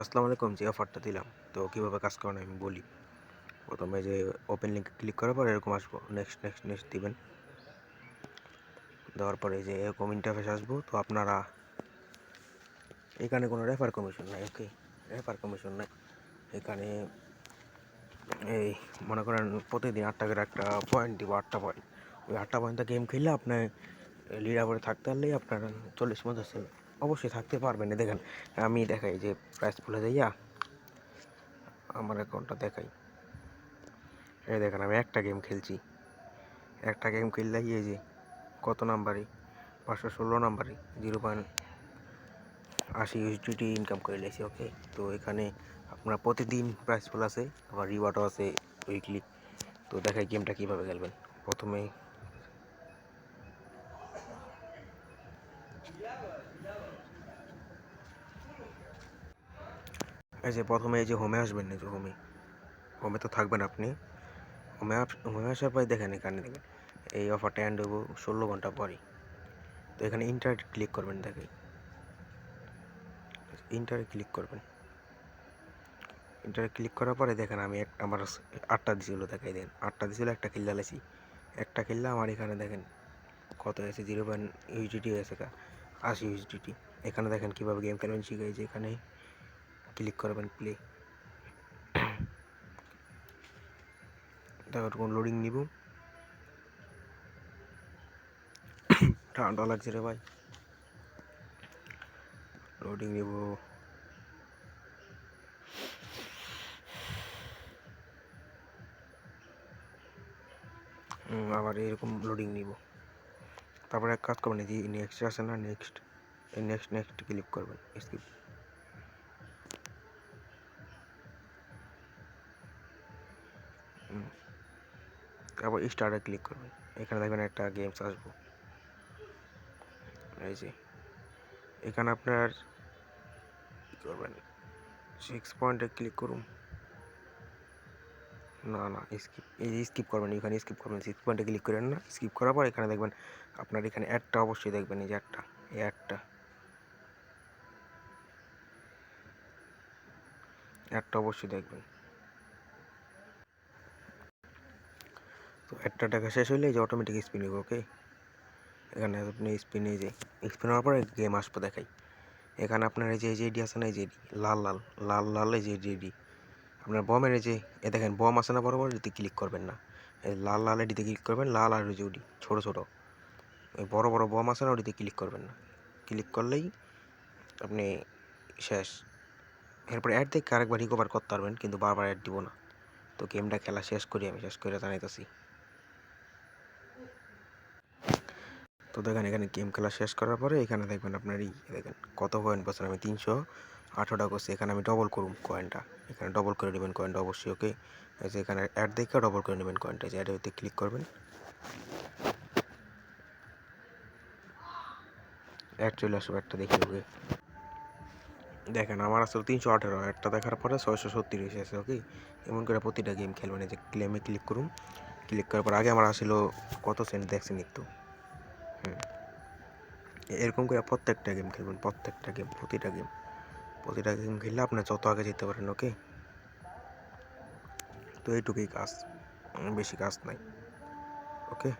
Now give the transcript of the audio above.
আসসালামু আলাইকুম। যে অফারটা দিলাম তো কীভাবে কাজ করেন আমি বলি। প্রথমে যে ওপেন লিঙ্কে ক্লিক করার পর এরকম আসবো, নেক্সট নেক্সট নেক্সট দিবেন। দেওয়ার পরে যে এরকম ইন্টারফেস আসবো, তো আপনারা এখানে কোনো রেফার কমিশন নাই। ওকে, রেফার কমিশন নাই এখানে। এই মনে করেন প্রতিদিন 8 টাকার একটা পয়েন্ট দিব, 8টা পয়েন্ট। ওই 8টা পয়েন্টটা গেম খেললে আপনার লিডারবোর্ডে থাকতে পারলেই আপনার 40-50 অবশ্যই থাকতে পারবেন। দেখেন আমি দেখাই যে প্রাইস ভুলে যাইয়া আমার অ্যাকাউন্টটা দেখাই। এই দেখেন আমি একটা গেম খেলছি, একটা গেম খেললেই এই যে কত নাম্বারই 516 নাম্বারই 0.80 USDT ইনকাম করে লেছি। ওকে, তো এখানে আপনার প্রতিদিন প্রাইস ফুল আছে, আবার রিওয়ার্ডও আছে উইকলি। তো দেখাই গেমটা কীভাবে খেলবেন। প্রথমে এই যে হোমে আসবেন, এই যে হোমে তো থাকবেন আপনি। হোমে আসার পরে দেখেন এখানে দেখবেন এই অফারটা এন্ড হবো 16 ঘন্টা পরে। তো এখানে ইন্টার ক্লিক করবেন, দেখেন ইন্টারে ক্লিক করবেন। ইন্টারে ক্লিক করার পরে দেখেন আমি আমার 8টা দিছিল, দেখাই দেন 8টা দিছিল, একটা কিল্লা লেছি। একটা কিল্লা আমার এখানে দেখেন কত হয়েছে, 0.USDT হয়েছে, 80 USDT। এখানে দেখেন কীভাবে গেম খেলবেন শিখাই, যে এখানে ক্লিক করবেন প্লে। তারপর কোন লোডিং নিব, ঠান্ডা লাগছে রে ভাই, লোডিং নিব। আবার এরকম লোডিং নিব। তারপরে এক কাজ করবেন, যে নেক্সট আছে না, নেক্সট নেক্সট নেক্সট ক্লিক করবেন, স্কিপ। তারপর স্টার্টে ক্লিক করবেন। এখানে দেখবেন একটা গেমস আসবো, এই যে এখানে আপনার কী করবেন, 6 পয়েন্টে ক্লিক করুন। না স্কিপ, এই যে স্কিপ করবেন, এখানে স্কিপ করবেন, 6 পয়েন্টে ক্লিক করেন না। স্কিপ করার পর এখানে দেখবেন আপনার এখানে অ্যাডটা অবশ্যই দেখবেন, এই যে এই অ্যাডটা অবশ্যই দেখবেন। তো অ্যাডটা দেখা শেষ হইলে এই যে অটোমেটিক স্পিন হবে। ওকে, এখানে আপনি স্পিন, এই যে স্পিন হওয়ার পরে গেম আসবো, দেখাই। এখানে আপনার এই যে এডি আছে না, এই যে লাল লাল লাল লাল, এই যে এডি আপনার বমের, এই যে দেখেন বম আছে না, বড় বড়, এদিকে ক্লিক করবেন না, এই লাল লাল এডিতে ক্লিক করবেন। লাল আর ওই যে ওডি ছোটো ছোটো ওই বড় বড় বম আছে না, ওটিতে ক্লিক করবেন না। ক্লিক করলেই আপনি শেষ। এরপর অ্যাড দেখে আরেকবার রিকভার করতে পারবেন, কিন্তু বারবার অ্যাড দিব না। তো গেমটা খেলা শেষ করি, আমি শেষ করে জানাইতেছি। তো দেখেন এখানে গেম খেলা শেষ করার পরে এখানে দেখবেন আপনার দেখেন কত কয়েন বছর, আমি 318টা করছি। এখানে আমি ডবল করুন কয়েনটা, এখানে ডবল করে নেবেন কয়েনটা অবশ্যই। ওকে, এই যে এখানে অ্যাড দেখে ডবল করে নেবেন কয়েনটা, যে অ্যাডেতে ক্লিক করবেন, অ্যাড চলে আসবে একটা দেখে। ওকে, দেখেন আমার আসলে 318, একটা দেখার পরে 670 এসেছে। ওকে, এমন করে প্রতিটা গেম খেলবেন। এই যে ক্লেমে ক্লিক করুন, ক্লিক করার পর আগে আমার আসলে কত সেন্ট দেখছেন একটু। এরকম করে প্রত্যেকটা গেম খেলবেন, প্রতিটা গেম খেললে আপনার যত আগে যেতে পারেন। ওকে, তো এইটুকুই কাজ, বেশি কাজ নাই। ওকে।